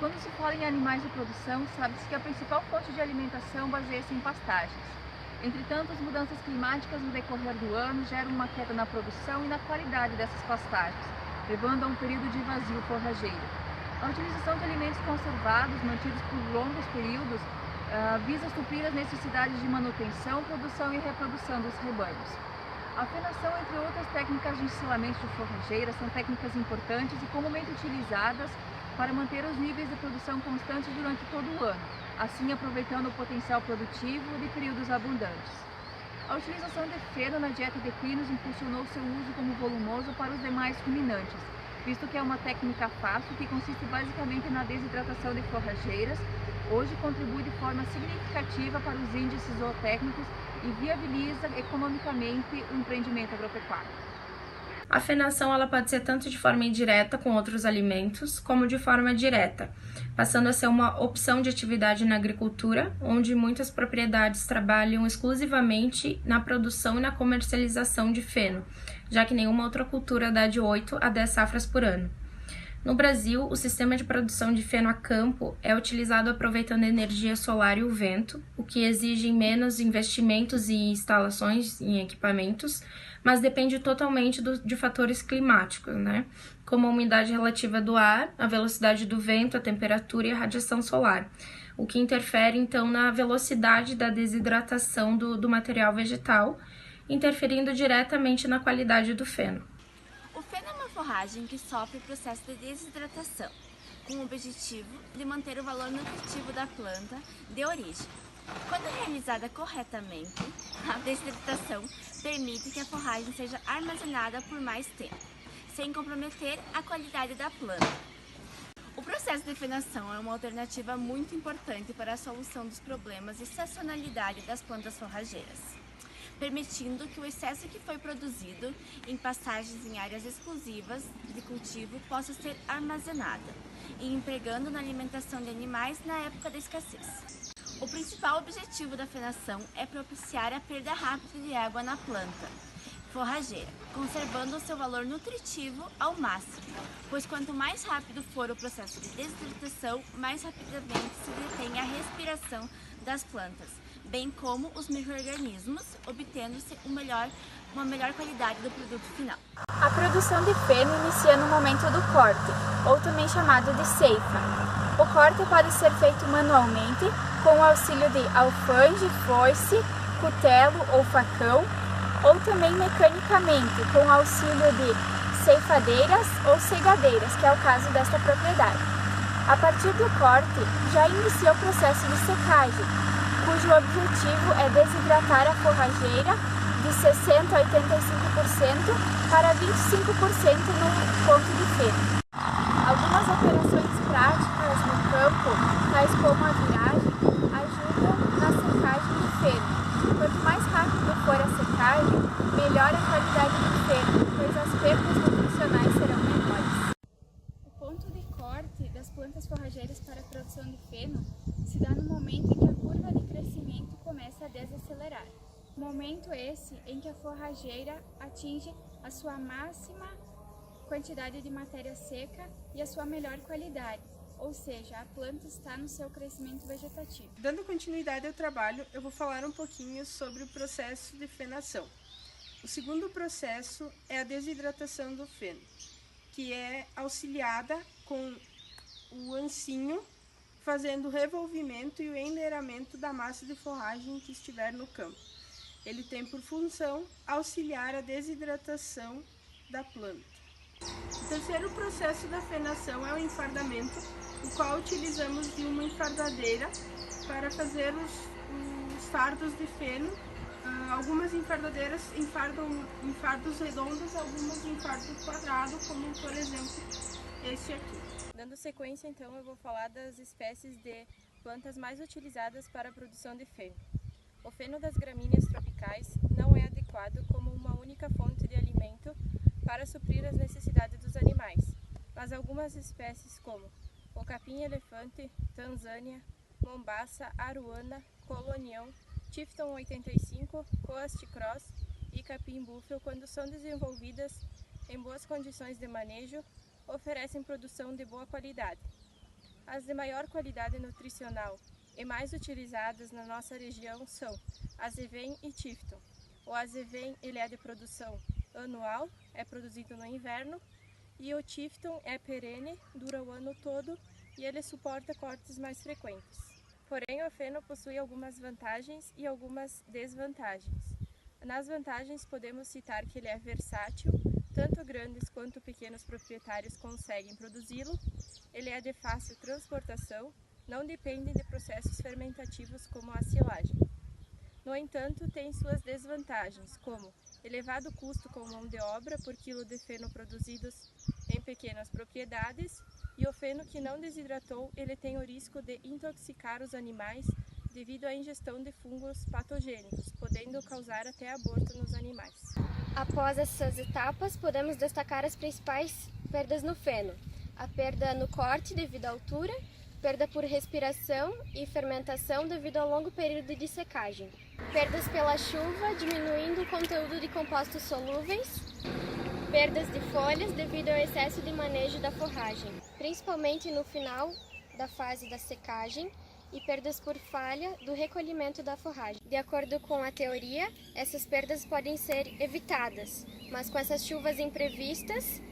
Quando se fala em animais de produção, sabe-se que a principal fonte de alimentação baseia-se em pastagens. Entretanto, as mudanças climáticas no decorrer do ano geram uma queda na produção e na qualidade dessas pastagens, levando a um período de vazio forrageiro. A utilização de alimentos conservados, mantidos por longos períodos, visa suprir as necessidades de manutenção, produção e reprodução dos rebanhos. A fenação, entre outras técnicas de ensilamento de forrageira, são técnicas importantes e comumente utilizadas para manter os níveis de produção constantes durante todo o ano, assim aproveitando o potencial produtivo de períodos abundantes. A utilização de feno na dieta de equinos impulsionou seu uso como volumoso para os demais ruminantes, visto que é uma técnica fácil que consiste basicamente na desidratação de forrageiras. Hoje contribui de forma significativa para os índices zootécnicos e viabiliza economicamente o empreendimento agropecuário. A fenação ela pode ser tanto de forma indireta com outros alimentos, como de forma direta, passando a ser uma opção de atividade na agricultura, onde muitas propriedades trabalham exclusivamente na produção e na comercialização de feno, já que nenhuma outra cultura dá de 8 a 10 safras por ano. No Brasil, o sistema de produção de feno a campo é utilizado aproveitando a energia solar e o vento, o que exige menos investimentos e instalações em equipamentos, mas depende totalmente de fatores climáticos, como a umidade relativa do ar, a velocidade do vento, a temperatura e a radiação solar, o que interfere então na velocidade da desidratação do material vegetal, interferindo diretamente na qualidade do feno. O feno é uma forragem que sofre o processo de desidratação, com o objetivo de manter o valor nutritivo da planta de origem. Quando realizada corretamente, a desidratação permite que a forragem seja armazenada por mais tempo, sem comprometer a qualidade da planta. O processo de fenação é uma alternativa muito importante para a solução dos problemas de sazonalidade das plantas forrageiras, permitindo que o excesso que foi produzido em pastagens em áreas exclusivas de cultivo possa ser armazenada e empregando na alimentação de animais na época da escassez. O principal objetivo da fenação é propiciar a perda rápida de água na planta forrageira, conservando o seu valor nutritivo ao máximo, pois quanto mais rápido for o processo de desidratação, mais rapidamente se detém a respiração das plantas, bem como os micro-organismos, obtendo-se uma melhor qualidade do produto final. A produção de feno inicia no momento do corte, ou também chamado de ceifa. O corte pode ser feito manualmente, com o auxílio de alfange, foice, cutelo ou facão, ou também mecanicamente, com o auxílio de ceifadeiras ou segadeiras, que é o caso desta propriedade. A partir do corte, já inicia o processo de secagem, cujo objetivo é desidratar a forrageira de 60% a 85% para 25% no ponto de feno. Algumas operações práticas no campo, tais como a viragem, ajudam na secagem do feno. Quanto mais rápido for a secagem, melhor a qualidade do feno, pois as perdas nutricionais serão menores. O ponto de corte das plantas forrageiras para a produção de feno se dá no momento em que a curva de crescimento começa a desacelerar. Momento esse em que a forrageira atinge a sua máxima quantidade de matéria seca e a sua melhor qualidade, ou seja, a planta está no seu crescimento vegetativo. Dando continuidade ao trabalho, eu vou falar um pouquinho sobre o processo de fenação. O segundo processo é a desidratação do feno, que é auxiliada com o ancinho, fazendo o revolvimento e o enleiramento da massa de forragem que estiver no campo. Ele tem por função auxiliar a desidratação da planta. O terceiro processo da fenação é o enfardamento, o qual utilizamos de uma enfardadeira para fazer os fardos de feno. Algumas enfardadeiras enfardam em fardos redondos, algumas em fardo quadrado, como por exemplo esse aqui. Dando sequência, então, eu vou falar das espécies de plantas mais utilizadas para a produção de feno. O feno das gramíneas tropicais não é adequado como uma única fonte de alimento para suprir as necessidades dos animais, mas algumas espécies como o capim-elefante, Tanzânia, mombaça, aruana, colonião, Tifton 85, Coast Cross e capim-búfalo, quando são desenvolvidas em boas condições de manejo, oferecem produção de boa qualidade. As de maior qualidade nutricional e mais utilizadas na nossa região são Azevém e Tifton. O Azevém ele é de produção anual, é produzido no inverno, e o Tifton é perene, dura o ano todo e ele suporta cortes mais frequentes. Porém, o feno possui algumas vantagens e algumas desvantagens. Nas vantagens podemos citar que ele é versátil, tanto grandes quanto pequenos proprietários conseguem produzi-lo, ele é de fácil transportação, não depende de processos fermentativos como a silagem. No entanto, tem suas desvantagens, como elevado custo com mão de obra por quilo de feno produzidos em pequenas propriedades, e o feno que não desidratou, ele tem o risco de intoxicar os animais devido à ingestão de fungos patogênicos, podendo causar até aborto nos animais. Após essas etapas, podemos destacar as principais perdas no feno: a perda no corte devido à altura, perda por respiração e fermentação devido ao longo período de secagem, perdas pela chuva, diminuindo o conteúdo de compostos solúveis, perdas de folhas devido ao excesso de manejo da forragem, principalmente no final da fase da secagem, e perdas por falha do recolhimento da forragem. De acordo com a teoria, essas perdas podem ser evitadas, mas com essas chuvas imprevistas,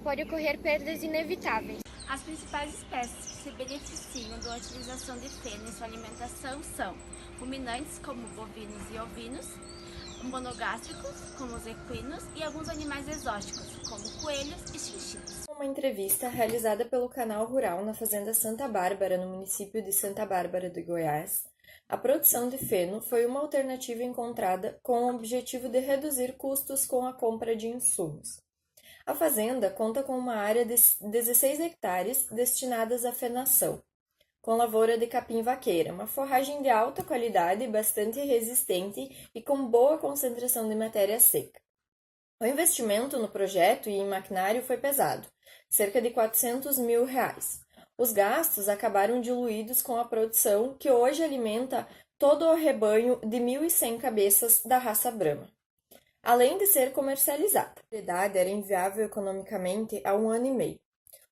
pode ocorrer perdas inevitáveis. As principais espécies que se beneficiam da utilização de feno em sua alimentação são ruminantes, como bovinos e ovinos, monogástricos, como os equinos, e alguns animais exóticos, como coelhos e chinchilas. Uma entrevista realizada pelo Canal Rural na Fazenda Santa Bárbara, no município de Santa Bárbara de Goiás, a produção de feno foi uma alternativa encontrada com o objetivo de reduzir custos com a compra de insumos. A fazenda conta com uma área de 16 hectares destinadas à fenação, com lavoura de capim-vaqueira, uma forragem de alta qualidade, bastante resistente e com boa concentração de matéria seca. O investimento no projeto e em maquinário foi pesado, cerca de R$400 mil. Os gastos acabaram diluídos com a produção, que hoje alimenta todo o rebanho de 1.100 cabeças da raça Brahma. Além de ser comercializada, a propriedade era inviável economicamente há 1 ano e meio.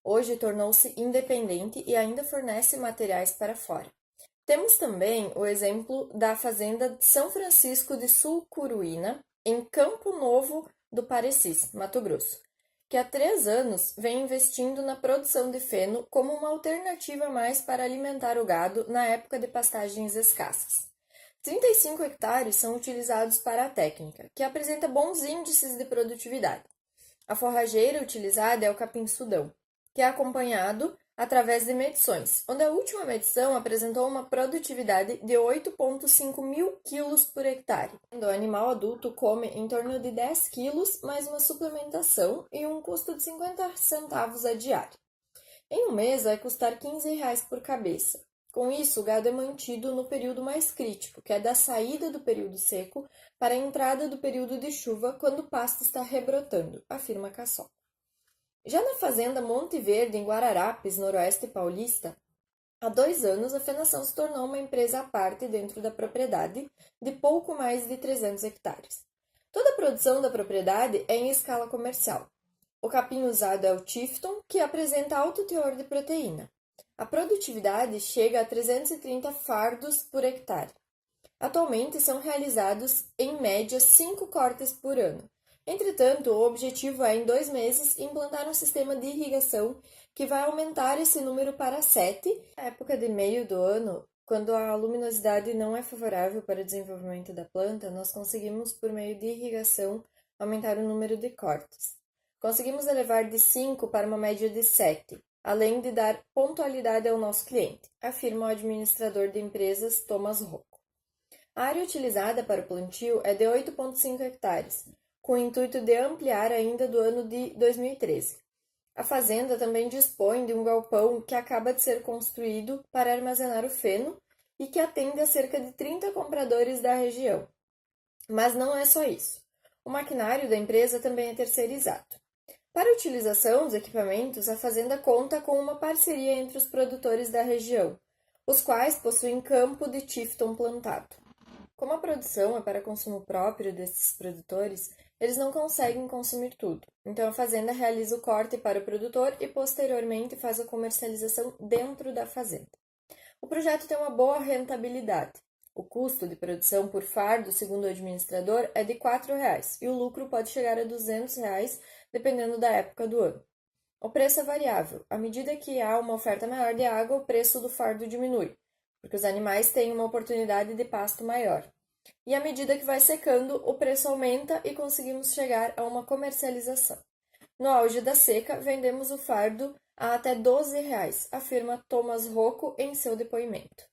Hoje tornou-se independente e ainda fornece materiais para fora. Temos também o exemplo da fazenda de São Francisco de Sulcuruína, em Campo Novo do Parecis, Mato Grosso, que há 3 anos vem investindo na produção de feno como uma alternativa a mais para alimentar o gado na época de pastagens escassas. 35 hectares são utilizados para a técnica, que apresenta bons índices de produtividade. A forrageira utilizada é o capim-sudão, que é acompanhado através de medições, onde a última medição apresentou uma produtividade de 8,5 mil quilos por hectare. O animal adulto come em torno de 10 quilos, mais uma suplementação e um custo de 50 centavos a diária. Em um mês vai custar R$15 por cabeça. Com isso, o gado é mantido no período mais crítico, que é da saída do período seco para a entrada do período de chuva, quando o pasto está rebrotando, afirma Cassol. Já na fazenda Monte Verde, em Guararapes, noroeste paulista, há 2 anos a fenação se tornou uma empresa à parte dentro da propriedade, de pouco mais de 300 hectares. Toda a produção da propriedade é em escala comercial. O capim usado é o Tifton, que apresenta alto teor de proteína. A produtividade chega a 330 fardos por hectare. Atualmente são realizados, em média, 5 cortes por ano. Entretanto, o objetivo é, em 2 meses, implantar um sistema de irrigação que vai aumentar esse número para 7. Na época de meio do ano, quando a luminosidade não é favorável para o desenvolvimento da planta, nós conseguimos, por meio de irrigação, aumentar o número de cortes. Conseguimos elevar de 5 para uma média de 7. Além de dar pontualidade ao nosso cliente, afirma o administrador de empresas Thomas Rocco. A área utilizada para o plantio é de 8,5 hectares, com o intuito de ampliar ainda do ano de 2013. A fazenda também dispõe de um galpão que acaba de ser construído para armazenar o feno e que atende a cerca de 30 compradores da região. Mas não é só isso. O maquinário da empresa também é terceirizado. Para a utilização dos equipamentos, a fazenda conta com uma parceria entre os produtores da região, os quais possuem campo de Tifton plantado. Como a produção é para consumo próprio desses produtores, eles não conseguem consumir tudo. Então, a fazenda realiza o corte para o produtor e, posteriormente, faz a comercialização dentro da fazenda. O projeto tem uma boa rentabilidade. O custo de produção por fardo, segundo o administrador, é de R$ 4,00 e o lucro pode chegar a R$ 200,00, dependendo da época do ano. O preço é variável. À medida que há uma oferta maior de água, o preço do fardo diminui, porque os animais têm uma oportunidade de pasto maior. E à medida que vai secando, o preço aumenta e conseguimos chegar a uma comercialização. No auge da seca, vendemos o fardo a até R$ 12,00, afirma Thomas Rocco em seu depoimento.